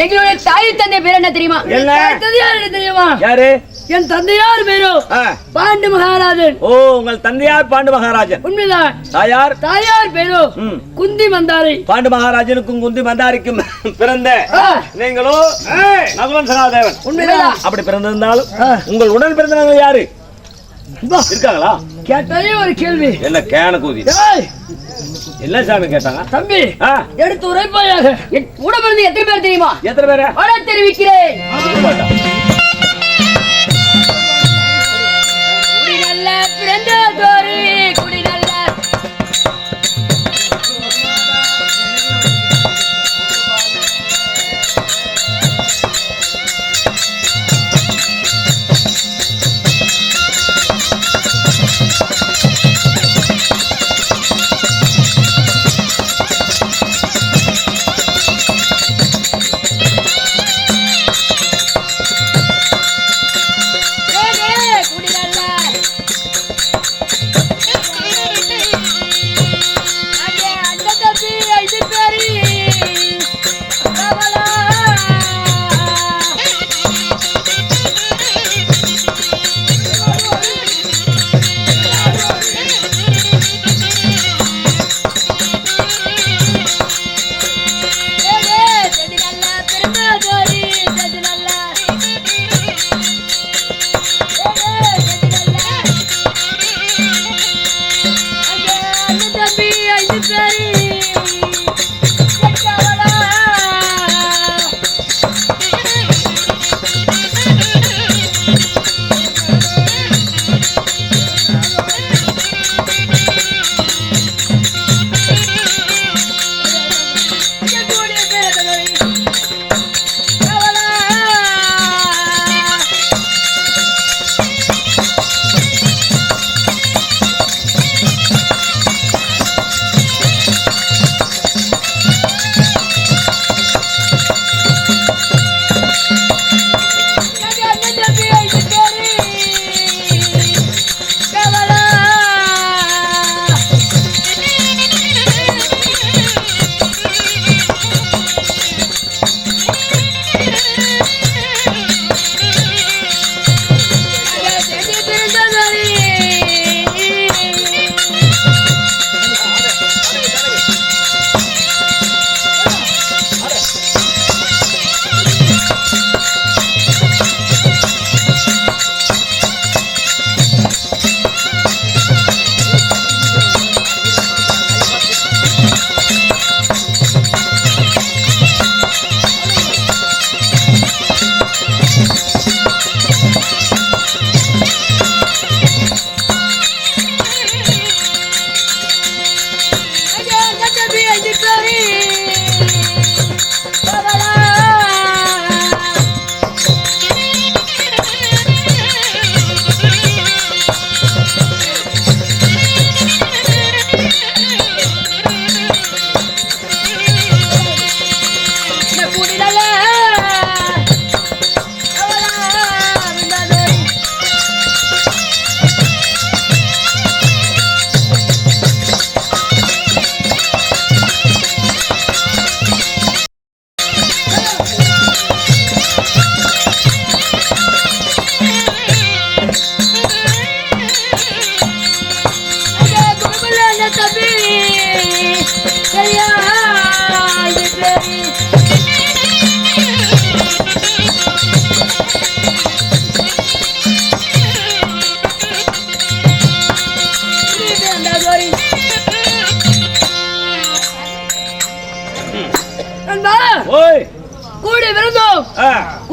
எங்களுடைய தாய் தந்தை பேர் என்ன தெரியுமா? தெரியுமா? யாரு? என் தந்தையார் பேரு பாண்டு மகாராஜன். ஓ, உங்கள் தந்தையார் பாண்டு மகாராஜன். உண்மைதான். தாயார் பேரு குந்தி மந்தாரி. பாண்டு மகாராஜனுக்கும் குந்தி மந்தாரிக்கும் பிறந்த நீங்களோ நகுலன் சகாதேவன். உண்மைதான். அப்படி பிறந்திருந்தாலும் உங்கள் உடன் பிறந்தவங்க யாரு இருக்காங்களா? கேட்டாலே ஒரு கேள்வி. என்ன கேன கூதி என்ன சாமி கேட்டாங்க? தம்பி எடுத்து உரைப்பாயாக. உடம்பிருந்து எத்தனை பேர் தெரியுமா? எத்தனை பேர்? வர தெரிவிக்கிறேன். குடி நல்ல பிறந்த தோரி குடி நல்ல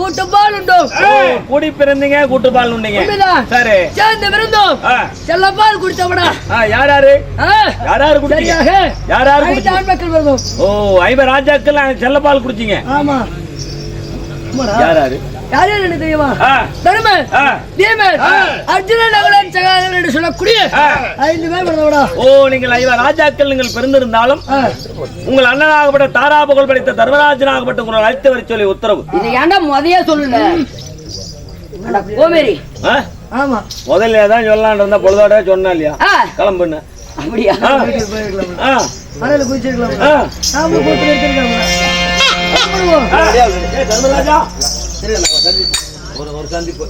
கூட்டுப்பால் உண்டோம். கூடி பிறந்தீங்க கூட்டுப்பால் உண்டீங்க. சரி சேர்ந்து பிறந்தோம். செல்லப்பால் குடித்தவடா. யார் யாரு யார் யாரு குடிச்சீங்க? யார் யாரு குடிச்சீங்க? ஆண்மக்கள் வருவோம். ஓ 5 ராஜாக்கள் செல்லப்பால் குடிச்சீங்க. ஆமா. யார் யாரு யார் யார் எனக்கு தெரியுமா? தருமன், தீமன், அர்ஜுனன், நகுலன், சகாதேவன் என்று சொல்லக்கூடிய 5 பேர் பிறந்தவடா. ஓ நீங்கள் 5 ராஜாக்கள் நீங்கள் பிறந்திருந்தாலும் உங்கள் அண்ணனாகப்பட்ட தாரா புகழ் படைத்த தர்மராஜனாகப்பட்ட உங்களை அழைத்து வர சொல்லி உத்தரவு. இதை ஏன்டா முதல்ல சொல்லல? கோமேரி. ஆமா முதல்ல தான் சொல்லலான் இருந்தா பொழுதோட சொன்னா இல்லையா? கிளம்புன்னு அப்படியா? அறையில குதிச்சிருக்கலாம். நாம போட்டு எடுத்துருக்காங்க. தர்மராஜா ஒரு சந்திப்பு.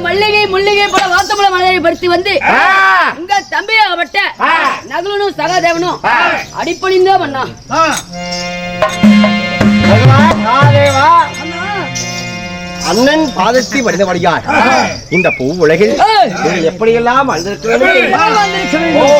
மல்லிகை முல்லிகை போல வாத்தமுள்ள மலையை படுத்தி வந்து உங்க தம்பியாகப்பட்ட நகுலனும் சகாதேவனும் அடிப்பணிந்தே பண்ணா. அண்ணன் பாதத்தை படிந்தபடியால் இந்த பூ உலகில் எப்படியெல்லாம் வந்திருக்க வேண்டும்.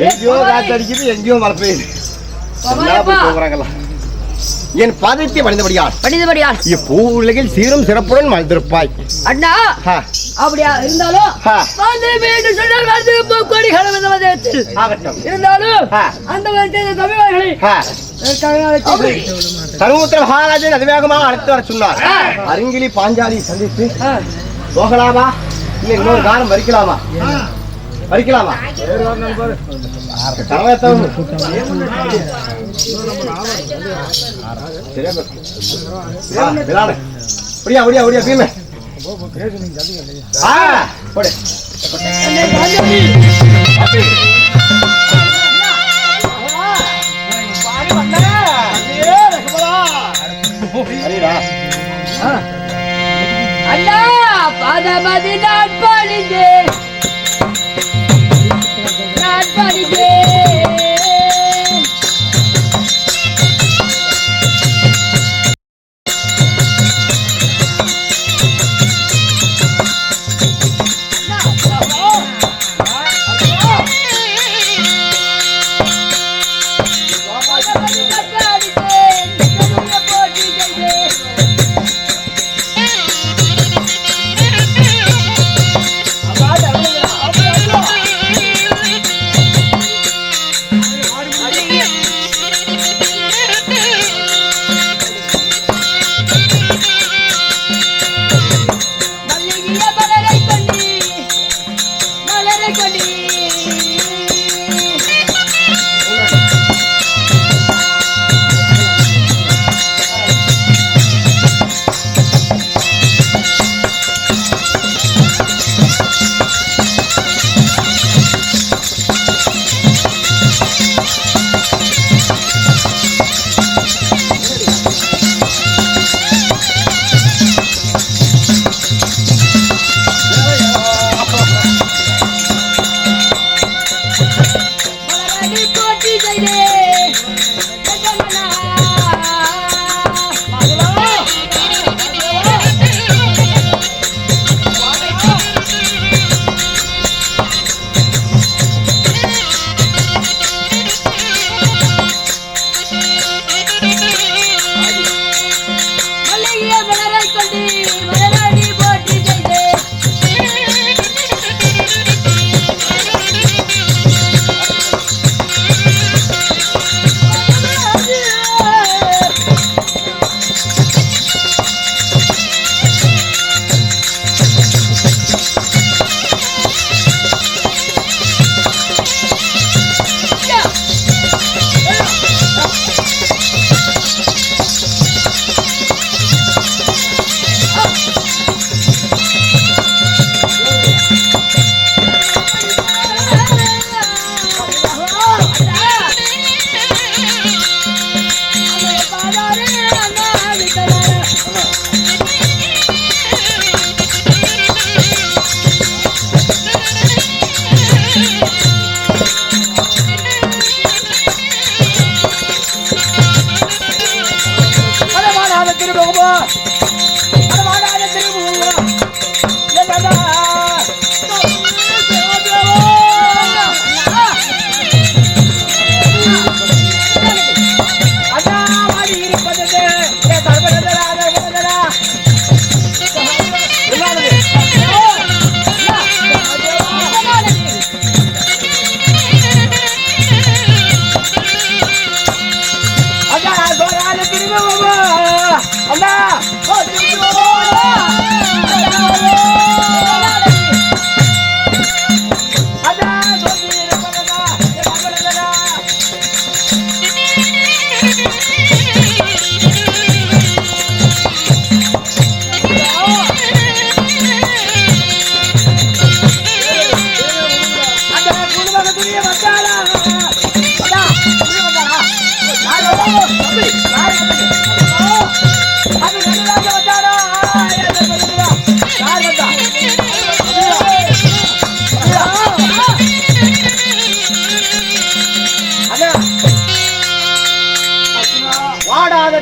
எங்கேயோ காத்தடிக்குது, எங்கேயோ மழை பெய்யுது. எல்லாம் போய் போகிறாங்களா? என் பாதத்தை பணிந்தபடியால் இப்பூ உலகில் சீரும் சிறப்புடன் வாழ்ந்திருப்பாய். அண்ணா அப்படியா இருந்தாலும் இருந்தாலும் அந்த தமிழர்களை சர்வத்திர மகாராஜன் அதிவேகமாக அழைத்து வர சொன்னார். அருங்கிலி பாஞ்சாலி சந்தித்து போகலாமா இல்லை இன்னொரு காலம் வரிக்கலாமா? வரிக்கலாமா? பீமே அண்ணா பாதமதி நான் பாடிந்தேன் பாட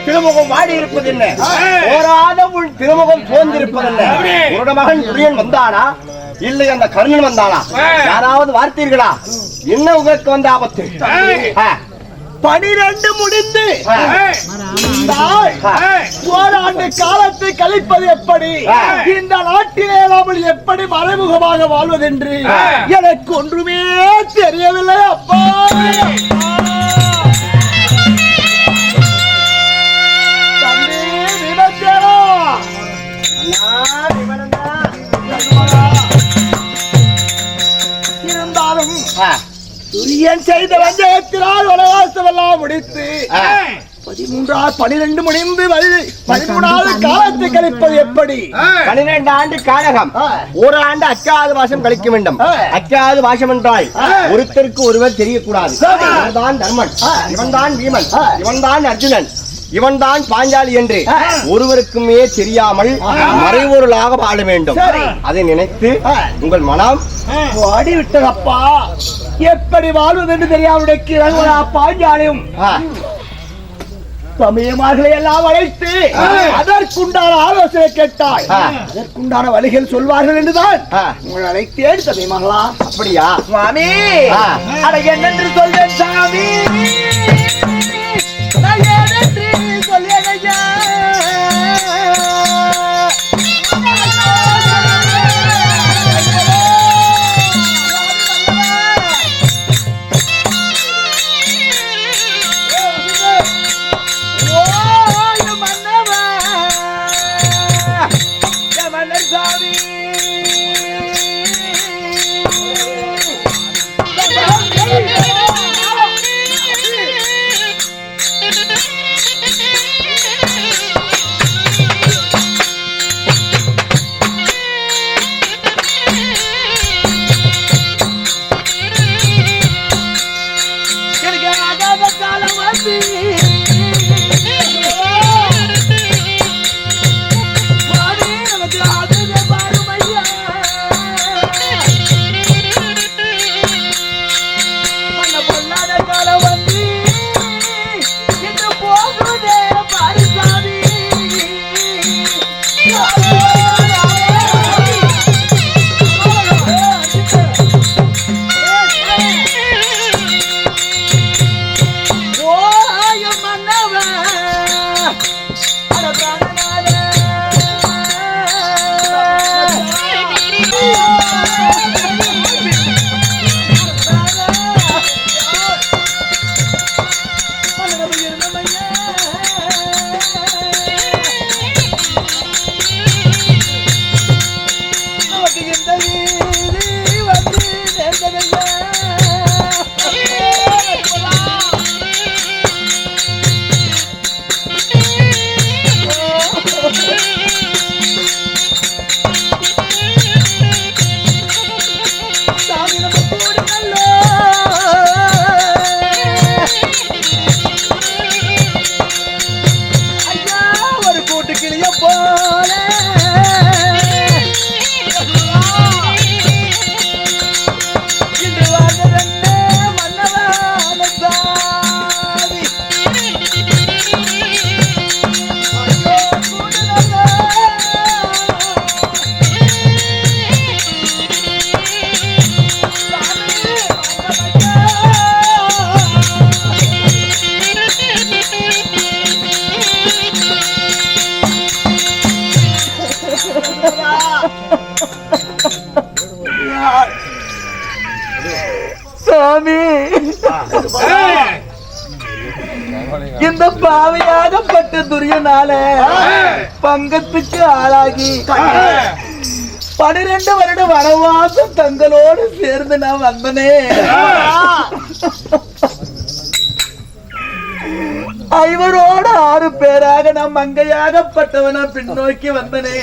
திருமுகம் வாடி இருப்பது என்ன? போராத உன் திருமுகம் சோர்ந்திருப்பது என்ன? உன்னோட மகன் துரியன் வந்தானா இல்லை அந்த கர்ணன் வந்தானா? யாராவது வார்த்தீர்களா? என்ன உங்களுக்கு வந்த ஆபத்து? 12 முடிந்து ஓராண்டு காலத்தை கழிப்பது எப்படி? இந்த நாட்டிலே நாமல் எப்படி மறைமுகமாக வாழ்வதென்று எனக்கு ஒன்றுமே தெரியவில்லை அப்பா. தம்பி விமர்சனா, இருந்தாலும் துரியன் செய்த வஞ்சகத்தினால் வனவாசம் எல்லாம் முடித்து 12 முடிந்து 13வது காலத்தை கழிப்பது எப்படி? 12 ஆண்டு காலகம், ஒரு ஆண்டு அக்காவது மாசம் கழிக்க வேண்டும். அக்காவது மாசம் என்றால் ஒருத்தருக்கு ஒருவர் தெரியக்கூடாது. இவன்தான் தர்மன், இவன்தான் பீமன், இவன்தான் அர்ஜுனன், இவன்தான் பாஞ்சாலி என்று ஒருவருக்குமே தெரியாமல் மறைபொருளாக வாழ வேண்டும். அதை நினைத்து உங்கள் மனம் வாடிவிட்டதப்பா. எப்படி வாழ்வது என்று தெரியாமல் பாஞ்சாலியும் சமயமார்களை எல்லாம் அழைத்து அதற்குண்டான ஆலோசனை கேட்டாய். அதற்குண்டான வழிகள் சொல்வார்கள் என்றுதான் உங்களை அழைத்தேன் சமயமாகலா. அப்படியா சுவாமி? அட என்னென்று சொல்வேன் சாமி? இந்த பாவையாகப்பட்ட துரியனால பங்கத்துக்கு ஆளாகி 12 வருட வனவாசம் தங்களோடு சேர்ந்து நான் வந்தனே. 6 பேராக நாம் மங்கையாகப்பட்டவன பின்னோக்கி வந்தனே.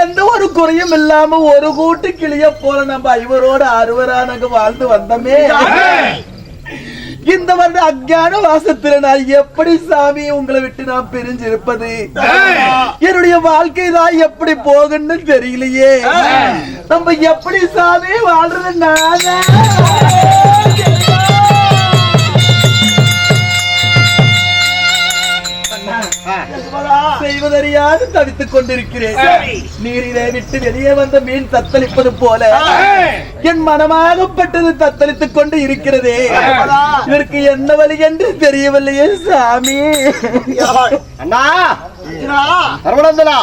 எந்த ஒரு குறையும் இல்லாம ஒரு கூட்டு கிளிய போல நம்ம 6 நாங்க வாழ்ந்து வந்தமே. இந்த வந்து அஞ்ஞான வாசத்துல நான் எப்படி சாமி உங்களை விட்டு நான் பிரிஞ்சிருப்பது? என்னுடைய வாழ்க்கை தான் எப்படி போகுன்னு தெரியலையே. நம்ம எப்படி சாமி வாழ்றது? நாங்க தெரியாது தவித்துக் கொண்டிருக்கிறேன். நீரிலே விட்டு வெளியே வந்த மீன் தத்தளிப்பது போல என் மனமாகப்பட்டது தத்தளித்துக் கொண்டு இருக்கிறதே. இதற்கு என்ன வழி என்று தெரியவில்லையே சாமி. அண்ணா சரவணந்தனா,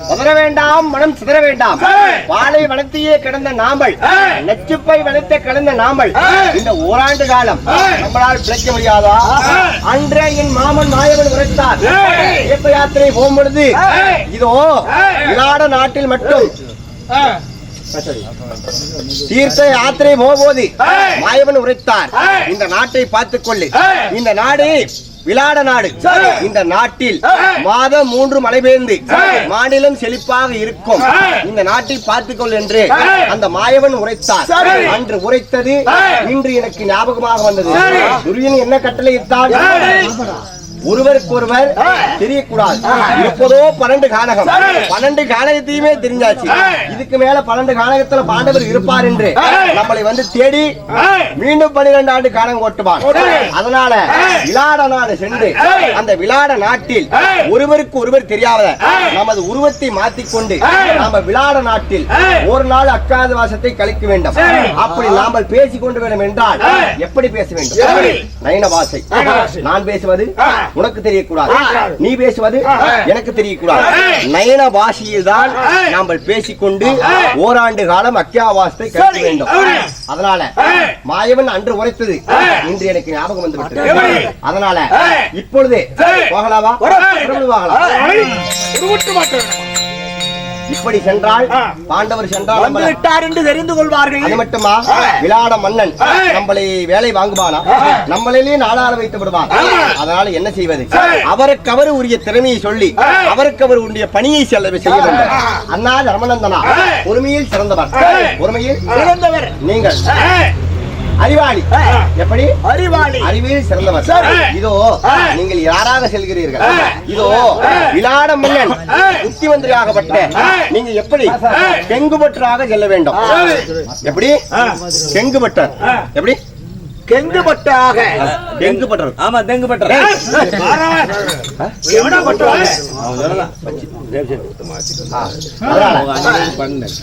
பதற வேண்டாம், மனம் சிதற வேண்டாம். வாழை வனத்தையே கிடந்த நாமல், நச்சுப்பை வனத்தை கிடந்த நாமல் இந்த ஓராண்டு காலம் நம்மளால் பிழைக்க முடியாதா? அன்றே என் மாமன் மாயவன் உரைத்தார், தீர்த்த யாத்திரை போகும் பொழுது இதோ விளாட நாட்டில் மட்டும் தீர்த்த யாத்திரை போகும்போது மாயவன் உரைத்தார், இந்த நாட்டை பார்த்துக் கொள்ளு. இந்த நாடு விளாட நாடு. இந்த நாட்டில் மாதம் 3 மழை பெய்ந்து மாநிலம் செழிப்பாக இருக்கும். இந்த நாட்டை பார்த்துக்கொள் என்று அந்த மாயவன் உரைத்தார். அன்று உரைத்தது இன்று எனக்கு ஞாபகமாக வந்தது. துரியன் என்ன கட்டளை இட்டான்? ஒருவருக்கொருவர் தெரியக்கூடாது. இப்போதோ 12 கானகம், 12 கானகத்தையுமே தெரிஞ்சாச்சு. இதுக்கு மேல 12 கானகத்துல பாண்டவர் இருப்பார் என்று நம்மளை வந்து தேடி மீண்டும் 12 ஆண்டு கானகம் ஓட்டுவான். அதனால விளாட நாடு சென்று அந்த விளாட நாட்டில் ஒருவருக்கு ஒருவர் தெரியாத நமது உருவத்தை மாற்றிக்கொண்டு நாம விளாட நாட்டில் ஒரு நாள் அக்காத வாசத்தை கழிக்க வேண்டும். அப்படி நாமல் பேசிக் கொண்டு வேண்டும் என்றால் எப்படி பேச வேண்டும்? நயன பாஷை. நான் பேசுவது உனக்கு தெரியக்கூடாது, நீ பேசுவது எனக்கு தெரியக்கூடாது. நயன பாஷையில் தான் நாம் பேசிக்கொண்டு ஓராண்டு காலம் அக்கியாவாசத்தை கழிக்க வேண்டும். அதனால மாயவன் அன்று உரைத்தது இன்று எனக்கு ஞாபகம் வந்து விட்டது. அதனால இப்பொழுதே போகலாமா? இப்படி சென்றால் பாண்டவர் சென்றால் என்று தெரிந்து கொள்வார்கள். அது மட்டுமா, விளாட மன்னன் நம்மளை வேலை வாங்குவானா? நம்மளிலே நாளாக வைத்து விடுவான். அதனால என்ன செய்வது? அவருக்கு அவர் உரிய திறமையை சொல்லி அவருக்கு அவர் உரிய பணியை செய்ய வேண்டும். அண்ணா தர்மநந்தனா பொறுமையில் சிறந்தவர், பொறுமையில் சிறந்தவர் நீங்கள். அறிவாளி. எப்படி? அறிவாளி, அறிவில் சிறந்தவர். இதோ நீங்கள் யாராக செல்கிறீர்கள்? இதோ விளாட மன்னன் புத்திமந்திரியாகப்பட்ட நீங்க எப்படி கெங்குபட்டராக செல்ல வேண்டும். எப்படி? கெங்குபட்டர். எப்படி? கெங்குபட்டராக. கெங்குபட்டர். ஆமா, தெங்குபட்டர்.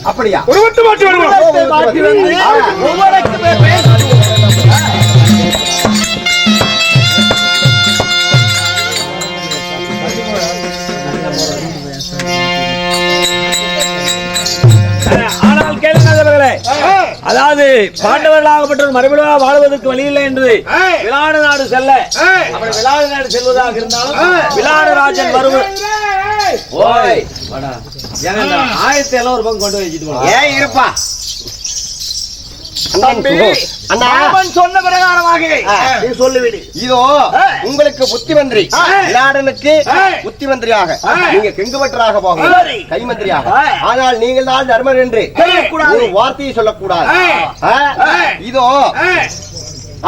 அப்படியா? ஆனால் கேளுங்களே, அதாவது பாண்டவர்களாகப்பட்டவர் மறுபடியும் வாழ்வதற்கு வழி இல்லை என்று விளாட நாடு செல்ல, அப்படி விளாட நாடு செல்வதாக இருந்தாலும் விளாடராஜன் வருவது. ஓய் ஆயத்தை எல்லாம் ஒரு பக்கம் கொண்டு வச்சுட்டு ஏன் இருப்பா? சொன்ன பிரகாரமாக சொல்லுவீடு. இதோ உங்களுக்கு புத்திமந்திரி, விளாடனுக்கு புத்திமந்திரியாக நீங்க கெங்குபட்டராக போக கைமந்திரியாக. ஆனால் நீங்கள் தான் தர்மர் என்று ஒரு வார்த்தையை சொல்லக்கூடாது. இதோ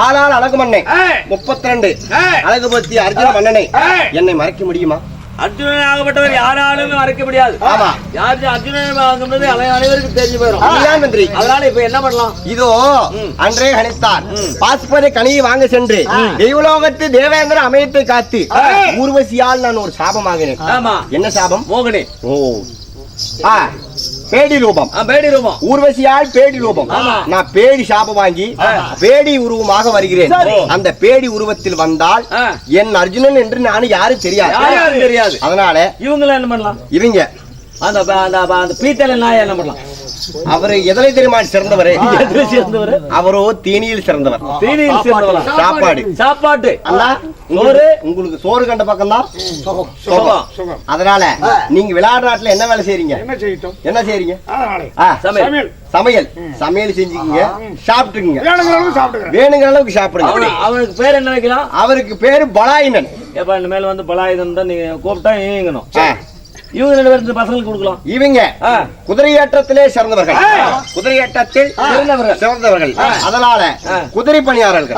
ஆனால் அழகு மண்ணை 32 அழகு பத்தி அர்ஜுன மன்னனை என்னை மறைக்க முடியுமா? அர்ஜுனன் ஆகப்பட்டவர் யாராலும் மறைக்க முடியாது. ஆமா, யாரு அர்ஜுனன் ஆகும்போது அனைவருக்கும் தெரிஞ்சு போயிடும். அதனால இப்ப என்ன பண்ணலாம்? இதோ அன்றே கணித்தார் பாஸ்பரை கனியை வாங்க சென்று தெய்வலோகத்து தேவேந்திர அமையத்தை காத்து ஊர்வசியால் நான் ஒரு சாபம் வாங்கினேன். ஆமா, என்ன சாபம்? மோகினி. ஓ, பேடி ரூபம். பேடி ரூபம். ஊர்வசியால் பேடி ரூபம். நான் பேடி சாபம் வாங்கி பேடி உருவமாக வருகிறேன். அந்த பேடி உருவத்தில் வந்தால் என் அர்ஜுனன் என்று நானும் யாரும் தெரியாது. அதனால இவங்க என்ன பண்ணலாம்? இவங்க அந்த பீத்தல நாய் என்ன பண்ணலாம்? அவரு எதனை தெரியுமா சிறந்தவரே? அவரோ தீனியில் சிறந்தவர். தீனியில் சிறந்தவர். சாப்பாடு. சாப்பாட்டு உங்களுக்கு சோறு கண்ட பக்கம் தான். அதனால நீங்க விளையாடு நாட்டுல என்ன வேலை செய்றீங்க? என்ன செய்றீங்க? சமையல். சமையல் செஞ்சுக்கீங்க, சாப்பிட்டுக்குங்க. வேணுங்கிற அளவுக்கு சாப்பிடுங்க. அவருக்கு பேர் என்ன வைக்கலாம்? அவருக்கு பேரு பலாயினன். எப்ப இந்த மேல வந்து பலாயுதம் தான் நீங்க கூப்பிட்டா ஈங்கணும். இவங்க 2 பேருக்கு பசங்களுக்கு கொடுக்கலாம். இவங்க குதிரையேற்றத்திலே சிறந்தவர்கள், குதிரையேற்றத்தில் சிறந்தவர்கள். அதனால குதிரை பணியாளர்கள்.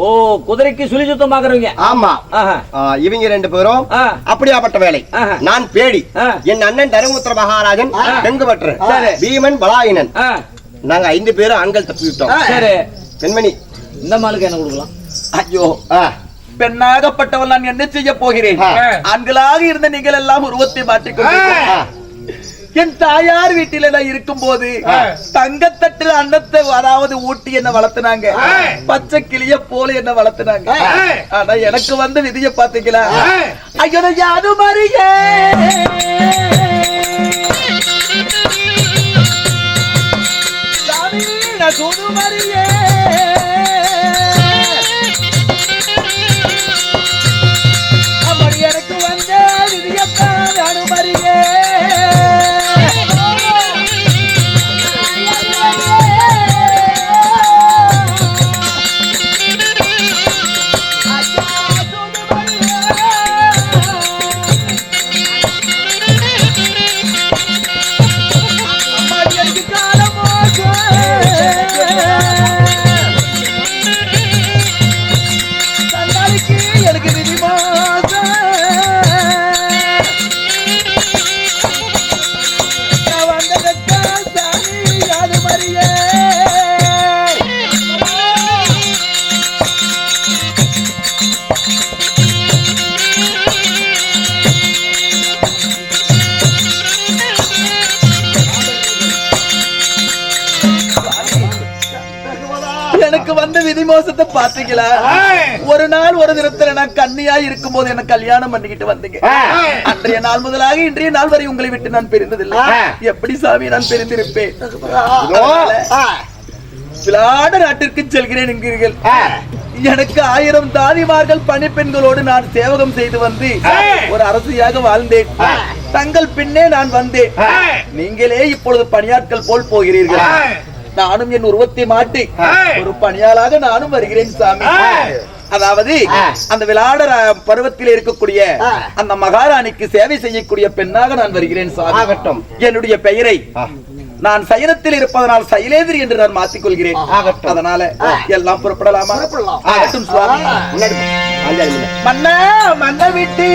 ஓ, குதிரைக்கு சுழி சுத்தம் பாக்குறவங்க. ஆமா, இவங்க 2 பேரும் அப்படியாப்பட்ட வேலை. நான் பேடி, என் அண்ணன் தருமபுத்திர மகாராஜன் கெங்குபட்டர், பீமன் பலாயினன். நாங்க 5 பேரும் ஆண்கள் தப்பி விட்டோம். சரி, பெண்மணி இந்த மாலுக்கு என்ன கொடுக்கலாம்? ஐயோ, பெண்ணாகப்பட்டவள் நான் என்ன செய்ய போகிறேன்? ஆண்களாக இருந்த நீங்கள் எல்லாம் உருவத்தை மாற்றிக்கொண்டீர்கள். என் தாயார் வீட்டில நான் இருக்கும் போது தங்கத்தட்டு அன்னத்தை அதாவது ஊட்டி என்ன வளர்த்துனாங்க, பச்சை கிளிய போல என்ன வளர்த்துனாங்க. ஆனா எனக்கு வந்து விதிய பாத்தீங்களா? ஐயோ யாரு மறியே சூது மறியே எனக்கு வந்த விதியத்தான் அனுமறியே. எனக்கு வந்த விதிமோசத்தை பாத்தீங்களா? ஒரு நாள் ஒரு தினத்துல நான் கன்னியா இருக்கும் போது என்ன கல்யாணம் பண்ணிக்கிட்டு வந்தீங்க. அன்றைய நாள் முதலாக இன்றைய நாள் வரை உங்களை விட்டு நான் பிரிந்ததில்லை. எப்படி சாமி நான் பிரிந்திருப்பேன்? விளையாட நாட்டிற்கு செல்கிறேன் என்கிறீர்கள். எனக்கு 1000 தாதிமார்கள் பணிப்பெண்களோடு நான் சேவகம் செய்து வந்து ஒரு அரசியாக வாழ்ந்தேன். தங்கள் பின்னே நான் வந்தேன். நீங்களே இப்பொழுது பணியாட்கள் போல் போகிறீர்கள். நானும் என் உருவத்தை மாட்டி ஒரு பணியாளாக நானும் வருகிறேன் சாமி. அதாவது அந்த விளையாட பருவத்தில் இருக்கக்கூடிய அந்த மகாராணிக்கு சேவை செய்யக்கூடிய பெண்ணாக நான் வருகிறேன் சாமி. என்னுடைய பெயரை நான் சயனத்தில் இருப்பதனால் சைலேந்திரி என்று நான் மாற்றிக் கொள்கிறேன். அதனால எல்லாம் புறப்படலாமா? ஆகட்டும் சுவாமி. மன்ன மன்ன விட்டு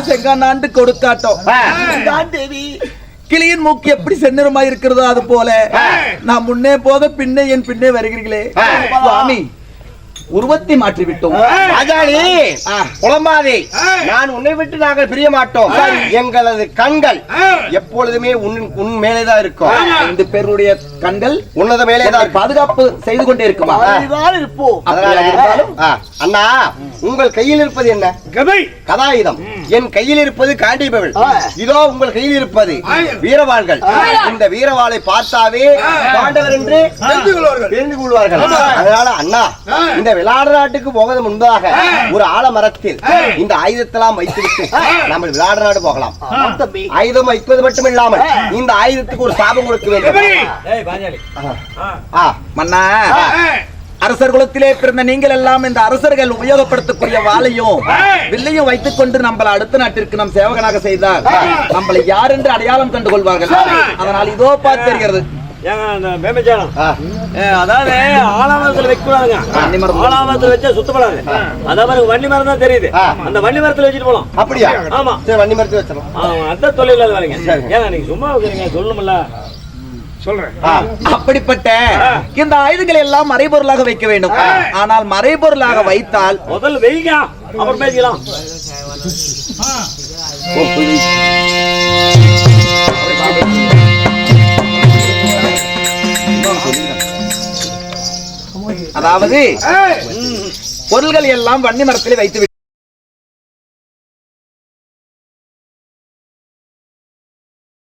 செங்காண்டு கொடுக்காட்டோம். கிளியின் மூக்கு எப்படி செந்நிறமா இருக்கிறதோ அது போல நான் முன்னே போக பின்னே என் பின்னே வருகிறீர்களே சுவாமி. உருவத்தை மாற்றி விட்டோம். ராஜாணி புலம்பாதே. நான் உன்னை விட்டு நாங்கள் பிரிய மாட்டோம். எங்களது கண்கள் எப்பொழுதுமே உன் மேலேதான் இருக்கும். 5 பேருடைய கண்கள் உன்னத மேலேதான் பாதுகாப்பு செய்து கொண்டே இருக்குமா? இருப்போம். அண்ணா, உங்கள் கையில் இருப்பது என்ன? கதாயுதம். என் கையில் இருப்பது காண்டிபவள். இதோ உங்கள் கையில் இருப்பது வீரவாள்கள். இந்த வீரவாளை பார்த்தாவே பாண்டவர் என்று தெரிந்து கொள்வார்கள். அதனால அண்ணா, இந்த விளையாட நாட்டுக்கு போவது முன்பாக ஒரு ஆலமரத்தில் இந்த ஆயுதத்தெல்லாம் வைத்துவிட்டு நம்ம விளையாட நாடு போகலாம். ஆயுதம் வைப்பது மட்டும் இல்லாமல் இந்த ஆயுதத்துக்கு ஒரு சாபம் கொடுக்க வேண்டும். மன்னா, அரசர் குலத்திலே பிறந்த நீங்கள் எல்லாம் இந்த அரசர்கள் உபயோகப்படுத்தக்கூடிய வாளையும் வில்லையும் வைத்துக் கொண்டு நம்மள அடுத்த நாட்டிற்கு நம் சேவகனாக செய்தால் நம்மளை யார் என்று அடையாளம் கண்டு கொள்வார்கள். அதனால் இதோ பார்த்து தெரிகிறது ஏங்க அந்த பேமச்சாரம் ஆ. அதாவது ஆலாமரத்துல வைக்க கூடாதுங்க. ஆலாமரத்துல வச்சா சுத்தப்படாது. அதாவது வண்டி மரம் தான் தெரியுது. ஆ. அந்த வண்டி மரத்துல வச்சுட்டு போலாம். அப்படியா? ஆமா. சரி, வண்டி மரத்து வச்சிடலாம். அந்த தொழில் இல்லாத வரீங்க. ஏங்க நீங்க சும்மா இருக்கிறீங்க சொல்லணும்ல. சொல்றேன். அப்படிப்பட்ட இந்த ஆயுதங்களை எல்லாம் மறைபொருளாக வைக்க வேண்டும். ஆனால் மறைபொருளாக வைத்தால் முதல்ல வெயிங்க, அப்புறம் பேசிக்கலாம். அதாவது பொருள்கள் எல்லாம் வன்னி மரத்தில் வைத்து